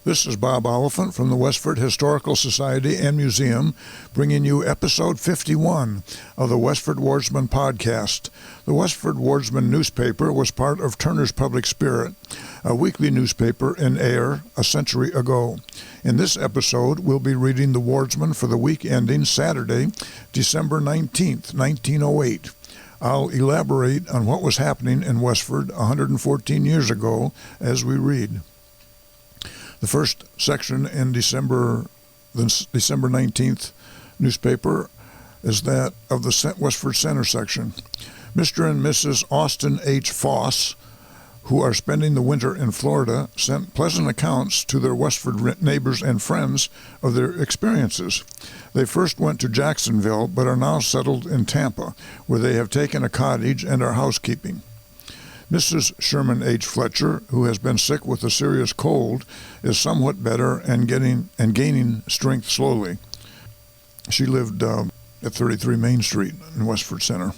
This is Bob Oliphant from the Westford Historical Society and Museum, bringing you episode 51 of the Westford Wardsman podcast. The Westford Wardsman newspaper was part of Turner's Public Spirit, a weekly newspaper in Ayer a century ago. In this episode, we'll be reading the Wardsman for the week ending Saturday, December 19th, 1908. I'll elaborate on what was happening in Westford 114 years ago as we read. The first section in the December 19th newspaper is that of the Westford Center section. Mr. and Mrs. Austin H. Foss, who are spending the winter in Florida, sent pleasant accounts to their Westford neighbors and friends of their experiences. They first went to Jacksonville, but are now settled in Tampa, where they have taken a cottage and are housekeeping. Mrs. Sherman H. Fletcher, who has been sick with a serious cold, is somewhat better and gaining strength slowly. She lived at 33 Main Street in Westford Center.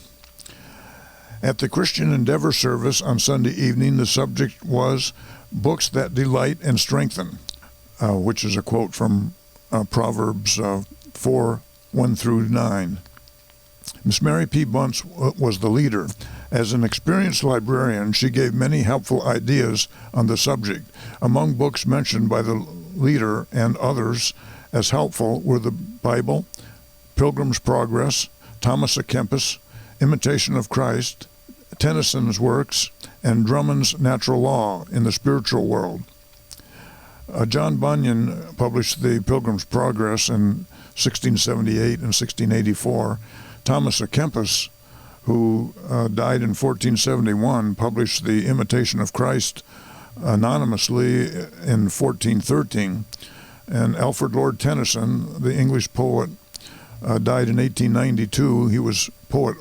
At the Christian Endeavor service on Sunday evening, the subject was Books That Delight and Strengthen, which is a quote from Proverbs 4, 1 through 9. Miss Mary P. Bunce was the leader. As an experienced librarian, she gave many helpful ideas on the subject. Among books mentioned by the leader and others as helpful were the Bible, Pilgrim's Progress, Thomas à Kempis, Imitation of Christ, Tennyson's works, and Drummond's Natural Law in the Spiritual World. John Bunyan published the Pilgrim's Progress in 1678 and 1684. Thomas à Kempis, who died in 1471, published The Imitation of Christ anonymously in 1413. And Alfred Lord Tennyson, the English poet, died in 1892. He was poet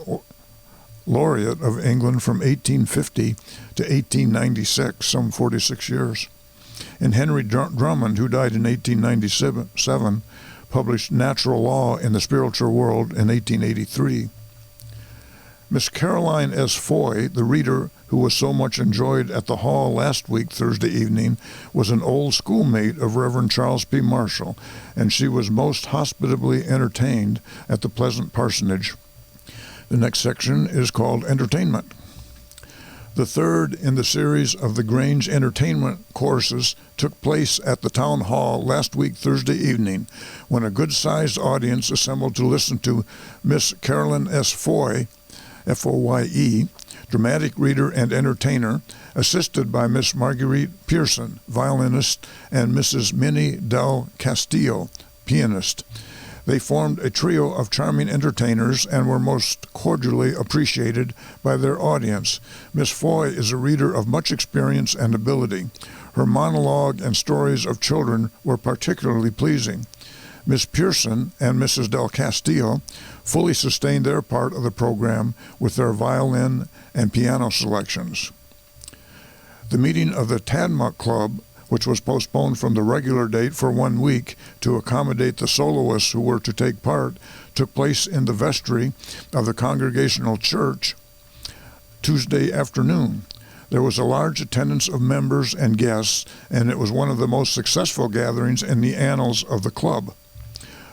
laureate of England from 1850 to 1896, some 46 years. And Henry Drummond, who died in 1897, published Natural Law in the Spiritual World in 1883. Miss Caroline S. Foy, the reader who was so much enjoyed at the hall last week, Thursday evening, was an old schoolmate of Reverend Charles P. Marshall, and she was most hospitably entertained at the pleasant parsonage. The next section is called Entertainment. The third in the series of the Grange entertainment courses took place at the town hall last week, Thursday evening, when a good-sized audience assembled to listen to Miss Carolyn S. Foy, F-O-Y-E, dramatic reader and entertainer, assisted by Miss Marguerite Pearson, violinist, and Mrs. Minnie Del Castillo, pianist. They formed a trio of charming entertainers and were most cordially appreciated by their audience. Miss Foy is a reader of much experience and ability. Her monologue and stories of children were particularly pleasing. Miss Pearson and Mrs. Del Castillo fully sustained their part of the program with their violin and piano selections. The meeting of the Tadmuck Club, which was postponed from the regular date for 1 week to accommodate the soloists who were to take part, took place in the vestry of the Congregational Church Tuesday afternoon. There was a large attendance of members and guests, and it was one of the most successful gatherings in the annals of the club.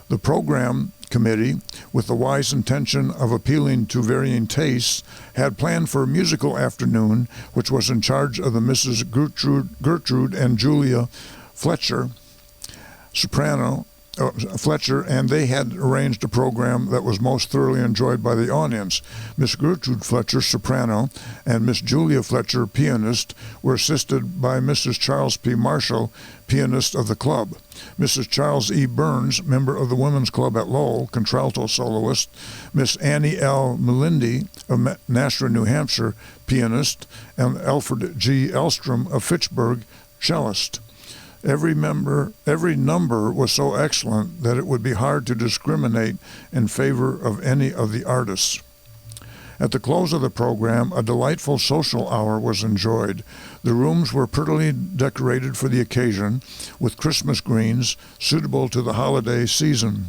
The program committee, with the wise intention of appealing to varying tastes, had planned for a musical afternoon, which was in charge of the Mrs. Gertrude and Julia Fletcher, Fletcher, and they had arranged a program that was most thoroughly enjoyed by the audience. Miss Gertrude Fletcher, soprano, and Miss Julia Fletcher, pianist, were assisted by Mrs. Charles P. Marshall, pianist of the club. Mrs. Charles E. Burns, member of the Women's Club at Lowell, contralto soloist. Miss Annie L. Melindy of Nashua, New Hampshire, pianist, and Alfred G. Elstrom of Fitchburg, cellist. Every number was so excellent that it would be hard to discriminate in favor of any of the artists. At the close of the program, a delightful social hour was enjoyed. The rooms were prettily decorated for the occasion with Christmas greens suitable to the holiday season.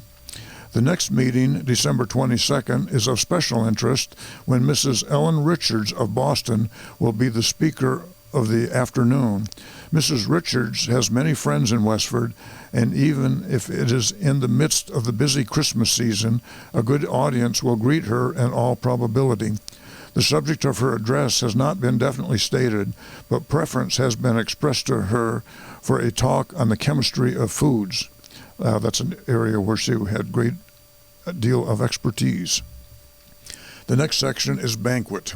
The next meeting, December 22nd, is of special interest when Mrs. Ellen Richards of Boston will be the speaker of the afternoon. Mrs. Richards has many friends in Westford, and even if it is in the midst of the busy Christmas season, a good audience will greet her in all probability. The subject of her address has not been definitely stated, but preference has been expressed to her for a talk on the chemistry of foods. That's an area where she had great deal of expertise. The next section is banquet.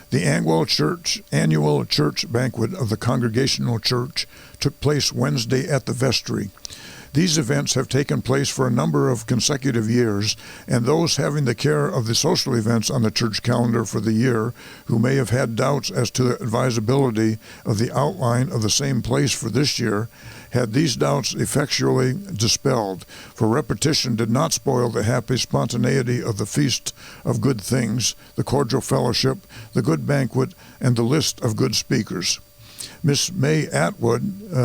The annual church banquet of the Congregational Church took place Wednesday at the vestry. These events have taken place for a number of consecutive years, and those having the care of the social events on the church calendar for the year, who may have had doubts as to the advisability of the outline of the same place for this year, had these doubts effectually dispelled, for repetition did not spoil the happy spontaneity of the feast of good things, the cordial fellowship, the good banquet, and the list of good speakers. Miss May Atwood,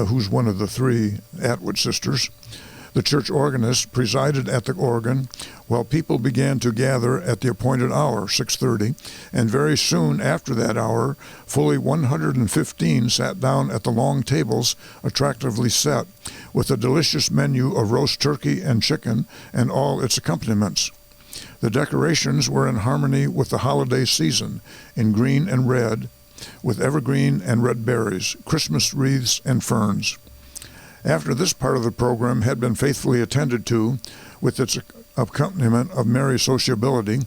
who's one of the three Atwood sisters, the church organist, presided at the organ while people began to gather at the appointed hour, 6:30, and very soon after that hour, fully 115 sat down at the long tables attractively set, with a delicious menu of roast turkey and chicken and all its accompaniments. The decorations were in harmony with the holiday season, in green and red, with evergreen and red berries, Christmas wreaths, and ferns. After this part of the program had been faithfully attended to, with its accompaniment of merry sociability,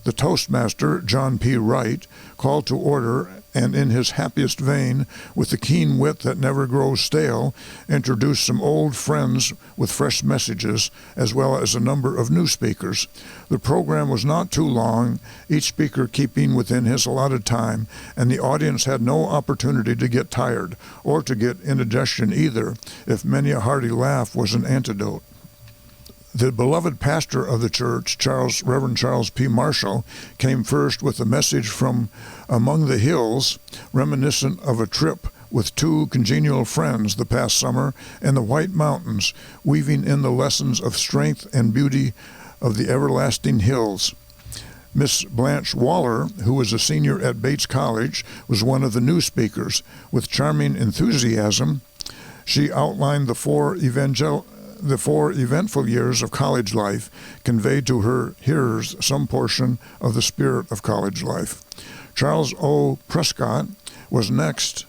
the toastmaster, John P. Wright, called to order, and in his happiest vein, with the keen wit that never grows stale, introduced some old friends with fresh messages, as well as a number of new speakers. The program was not too long, each speaker keeping within his allotted time, and the audience had no opportunity to get tired, or to get indigestion either, if many a hearty laugh was an antidote. The beloved pastor of the church, Reverend Charles P. Marshall, came first with a message from among the hills, reminiscent of a trip with two congenial friends the past summer in the White Mountains, weaving in the lessons of strength and beauty of the everlasting hills. Miss Blanche Waller, who was a senior at Bates College, was one of the new speakers. With charming enthusiasm, she outlined the four eventful years of college life, conveyed to her hearers some portion of the spirit of college life. Charles O. Prescott was next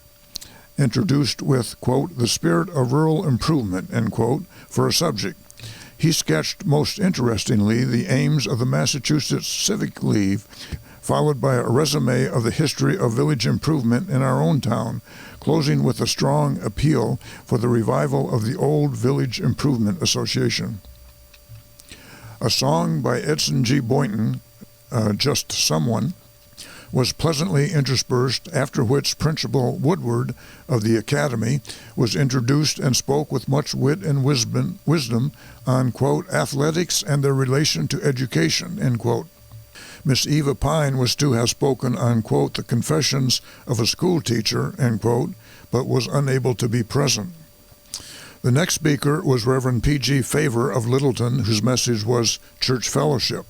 introduced with, quote, the spirit of rural improvement, end quote, for a subject. He sketched most interestingly the aims of the Massachusetts Civic League, followed by a resume of the history of village improvement in our own town, closing with a strong appeal for the revival of the old Village Improvement Association. A song by Edson G. Boynton, Just Someone, was pleasantly interspersed, after which Principal Woodward of the Academy was introduced and spoke with much wit and wisdom on, quote, athletics and their relation to education, end quote. Miss Eva Pine was to have spoken on, quote, the confessions of a school teacher, end quote, but was unable to be present. The next speaker was Reverend P.G. Favor of Littleton, whose message was church fellowship.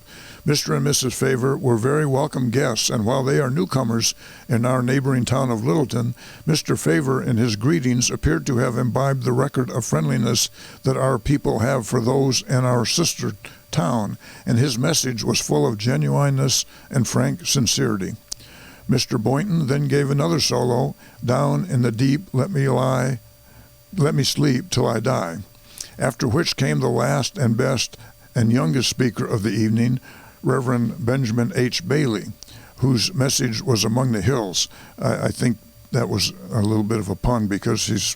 Mr. and Mrs. Favor were very welcome guests, and while they are newcomers in our neighboring town of Littleton, Mr. Favor in his greetings appeared to have imbibed the record of friendliness that our people have for those in our sister town, and his message was full of genuineness and frank sincerity. Mr. Boynton then gave another solo, Down in the Deep, Let Me Sleep Till I Die, after which came the last and best and youngest speaker of the evening, Reverend Benjamin H. Bailey, whose message was Among the Hills. I think that was a little bit of a pun because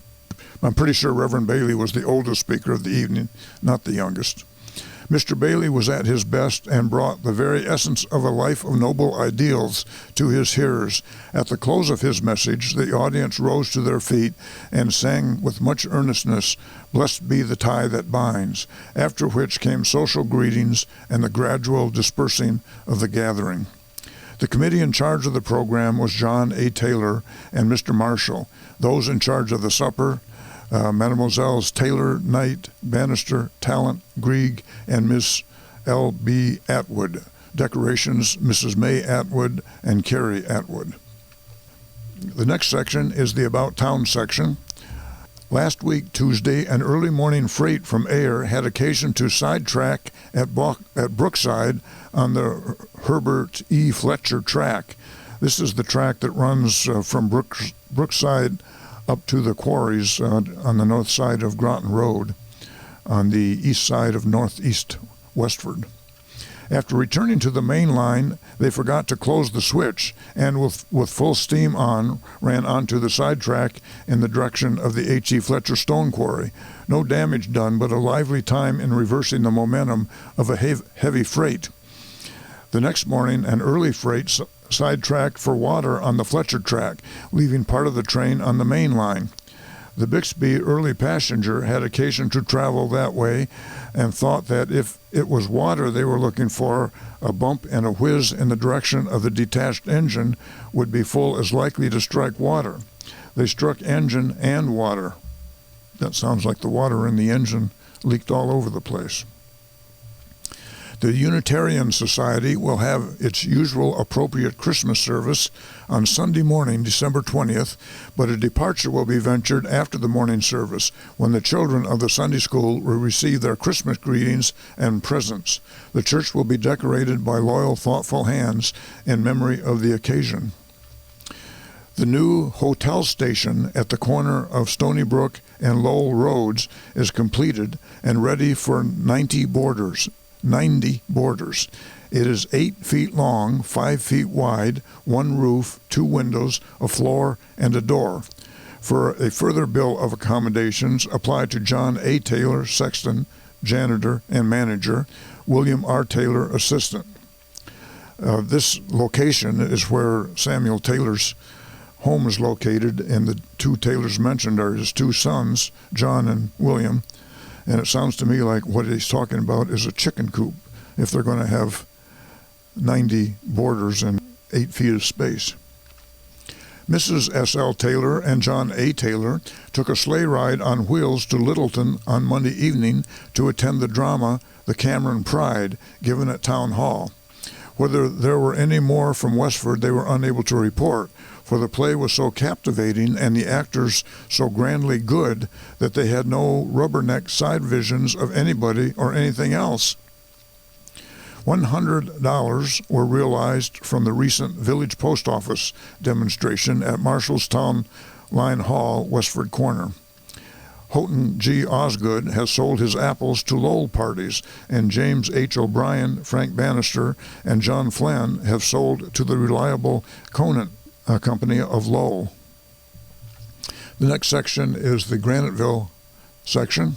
I'm pretty sure Reverend Bailey was the oldest speaker of the evening, not the youngest. Mr. Bailey was at his best and brought the very essence of a life of noble ideals to his hearers. At the close of his message, the audience rose to their feet and sang with much earnestness, Blessed be the tie that binds, after which came social greetings and the gradual dispersing of the gathering. The committee in charge of the program was John A. Taylor and Mr. Marshall. Those in charge of the supper, Mademoiselles Taylor, Knight, Bannister, Talent, Grieg, and Miss L.B. Atwood. Decorations, Mrs. May Atwood and Carrie Atwood. The next section is the About Town section. Last week, Tuesday, an early morning freight from Ayer had occasion to sidetrack at Brookside on the Herbert E. Fletcher track. This is the track that runs from Brookside up to the quarries on the north side of Groton Road, on the east side of northeast Westford. After returning to the main line, they forgot to close the switch and with full steam on, ran onto the sidetrack in the direction of the H.E. Fletcher Stone Quarry. No damage done, but a lively time in reversing the momentum of a heavy freight. The next morning, an early freight sidetracked for water on the Fletcher track, leaving part of the train on the main line. The Bixby early passenger had occasion to travel that way and thought that if it was water they were looking for, a bump and a whiz in the direction of the detached engine would be full as likely to strike water. They struck engine and water. That sounds like the water in the engine leaked all over the place. The Unitarian Society will have its usual appropriate Christmas service on Sunday morning, December 20th, but a departure will be ventured after the morning service, when the children of the Sunday school will receive their Christmas greetings and presents. The church will be decorated by loyal, thoughtful hands in memory of the occasion. The new hotel station at the corner of Stony Brook and Lowell Roads is completed and ready for 90 boarders. It is 8 feet long, 5 feet wide, 1 roof, 2 windows, a floor, and a door. For a further bill of accommodations, apply to John A. Taylor, sexton, janitor, and manager, William R. Taylor, assistant. This location is where Samuel Taylor's home is located, and the 2 Taylors mentioned are his 2 sons, John and William. And it sounds to me like what he's talking about is a chicken coop, if they're going to have 90 boarders and 8 feet of space. Mrs. S.L. Taylor and John A. Taylor took a sleigh ride on wheels to Littleton on Monday evening to attend the drama The Cameron Pride, given at Town Hall. Whether there were any more from Westford they were unable to report, for the play was so captivating and the actors so grandly good that they had no rubberneck side visions of anybody or anything else. $100 were realized from the recent village post office demonstration at Marshallstown Line Hall, Westford Corner. Houghton G. Osgood has sold his apples to Lowell parties, and James H. O'Brien, Frank Bannister, and John Flynn have sold to the reliable Conant Company of Lowell. The next section is the Graniteville section.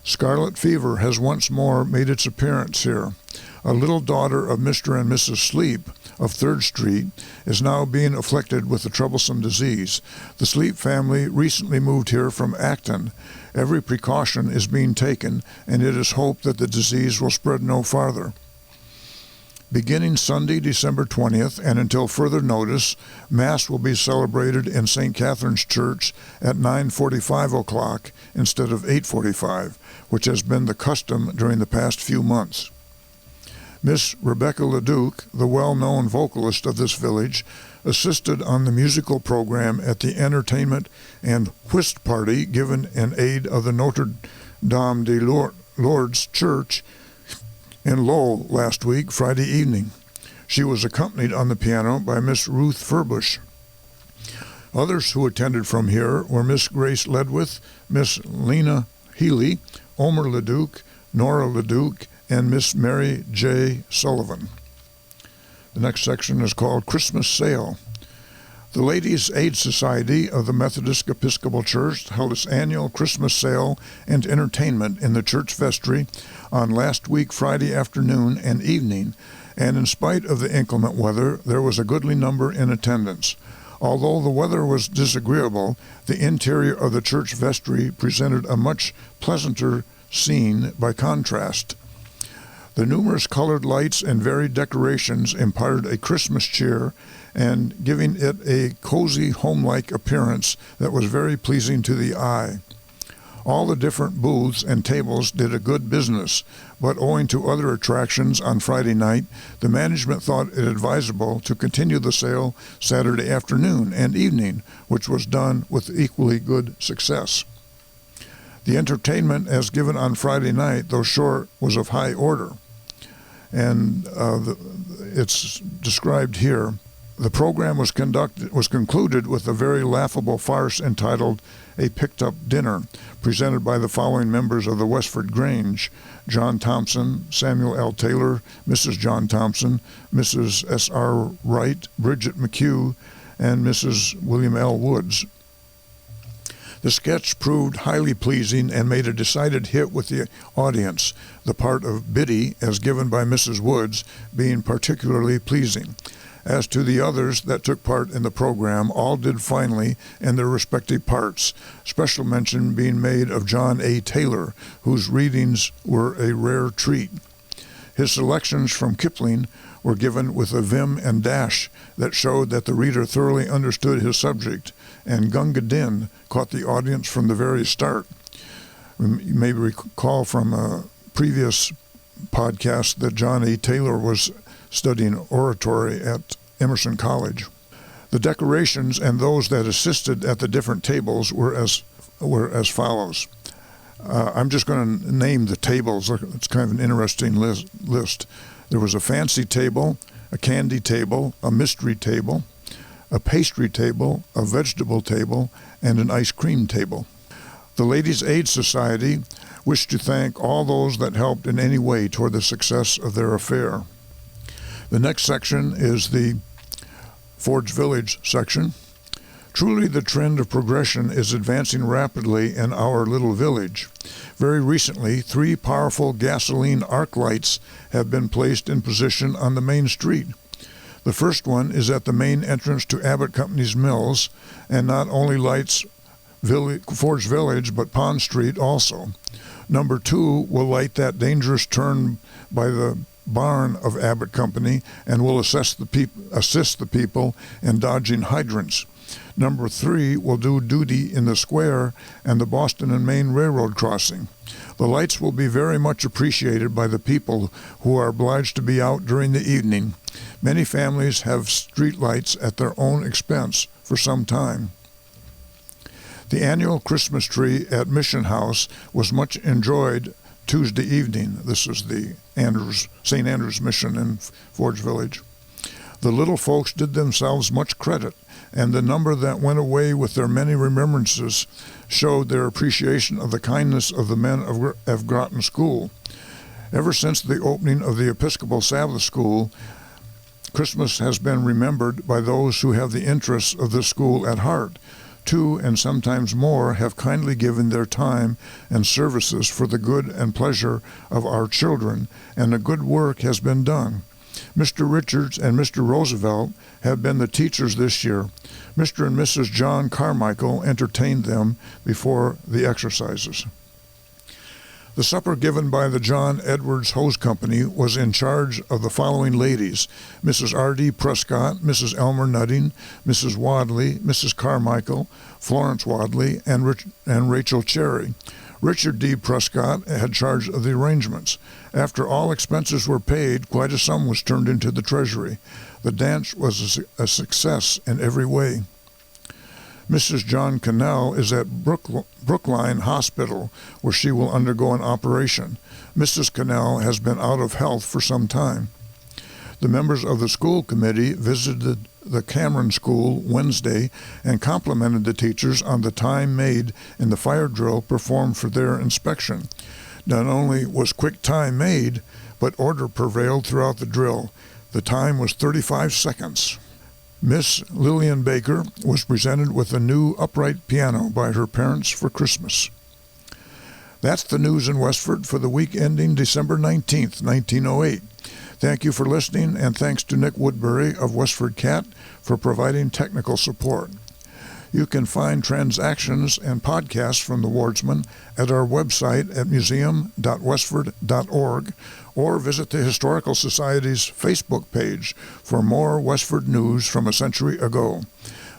Scarlet fever has once more made its appearance here. A little daughter of Mr. and Mrs. Sleep of 3rd Street is now being afflicted with the troublesome disease. The Sleep family recently moved here from Acton. Every precaution is being taken, and it is hoped that the disease will spread no farther. Beginning Sunday, December 20th, and until further notice, Mass will be celebrated in St. Catherine's Church at 9:45 o'clock instead of 8:45, which has been the custom during the past few months. Miss Rebecca Leduc, the well-known vocalist of this village, assisted on the musical program at the entertainment and whist party given in aid of the Notre Dame de Lourdes Church in Lowell last week, Friday evening. She was accompanied on the piano by Miss Ruth Furbush. Others who attended from here were Miss Grace Ledwith, Miss Lena Healy, Omer Leduc, Nora Leduc, and Miss Mary J. Sullivan. The next section is called Christmas Sale. The Ladies' Aid Society of the Methodist Episcopal Church held its annual Christmas sale and entertainment in the church vestry on last week Friday afternoon and evening, and in spite of the inclement weather, there was a goodly number in attendance. Although the weather was disagreeable, the interior of the church vestry presented a much pleasanter scene by contrast. The numerous colored lights and varied decorations imparted a Christmas cheer and giving it a cozy, home-like appearance that was very pleasing to the eye. All the different booths and tables did a good business, but owing to other attractions on Friday night, the management thought it advisable to continue the sale Saturday afternoon and evening, which was done with equally good success. The entertainment as given on Friday night, though short, was of high order, and it's described here. The program was concluded with a very laughable farce entitled A Picked-Up Dinner, presented by the following members of the Westford Grange: John Thompson, Samuel L. Taylor, Mrs. John Thompson, Mrs. S.R. Wright, Bridget McHugh, and Mrs. William L. Woods. The sketch proved highly pleasing and made a decided hit with the audience, the part of Biddy, as given by Mrs. Woods, being particularly pleasing. As to the others that took part in the program, all did finely in their respective parts, special mention being made of John A. Taylor, whose readings were a rare treat. His selections from Kipling were given with a vim and dash that showed that the reader thoroughly understood his subject, and Gunga Din caught the audience from the very start. You may recall from a previous podcast that John A. Taylor was studying oratory at Emerson College. The decorations and those that assisted at the different tables were as follows. I'm just going to name the tables. It's kind of an interesting list. There was a fancy table, a candy table, a mystery table, a pastry table, a vegetable table, and an ice cream table. The Ladies' Aid Society wished to thank all those that helped in any way toward the success of their affair. The next section is the Forge Village section. Truly, the trend of progression is advancing rapidly in our little village. Very recently, 3 powerful gasoline arc lights have been placed in position on the main street. The first one is at the main entrance to Abbott Company's mills, and not only lights Forge Village, but Pond Street also. Number 2 will light that dangerous turn by the barn of Abbott Company and will assist the people in dodging hydrants. Number 3 will do duty in the square and the Boston and Maine Railroad crossing. The lights will be very much appreciated by the people who are obliged to be out during the evening. Many families have street lights at their own expense for some time. The annual Christmas tree at Mission House was much enjoyed Tuesday evening. This is the St. Andrew's Mission in Forge Village. The little folks did themselves much credit, and the number that went away with their many remembrances showed their appreciation of the kindness of the men of Groton School. Ever since the opening of the Episcopal Sabbath School, Christmas has been remembered by those who have the interests of the school at heart. 2 and sometimes more have kindly given their time and services for the good and pleasure of our children, and a good work has been done. Mr. Richards and Mr. Roosevelt have been the teachers this year. Mr. and Mrs. John Carmichael entertained them before the exercises. The supper given by the John Edwards Hose Company was in charge of the following ladies: Mrs. R.D. Prescott, Mrs. Elmer Nutting, Mrs. Wadley, Mrs. Carmichael, Florence Wadley, and Rachel Cherry. Richard D. Prescott had charge of the arrangements. After all expenses were paid, quite a sum was turned into the treasury. The dance was a success in every way. Mrs. John Cannell is at Brookline Hospital, where she will undergo an operation. Mrs. Cannell has been out of health for some time. The members of the school committee visited the Cameron School Wednesday and complimented the teachers on the time made in the fire drill performed for their inspection. Not only was quick time made, but order prevailed throughout the drill. The time was 35 seconds. Miss Lillian Baker was presented with a new upright piano by her parents for Christmas. That's the news in Westford for the week ending December 19th, 1908. Thank you for listening, and thanks to Nick Woodbury of WestfordCAT for providing technical support. You can find transactions and podcasts from the Wardsman at our website at museum.westford.org, or visit the Historical Society's Facebook page for more Westford news from a century ago.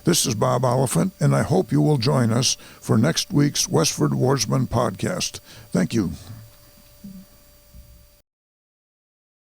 This is Bob Oliphant, and I hope you will join us for next week's Westford Wardsman podcast. Thank you.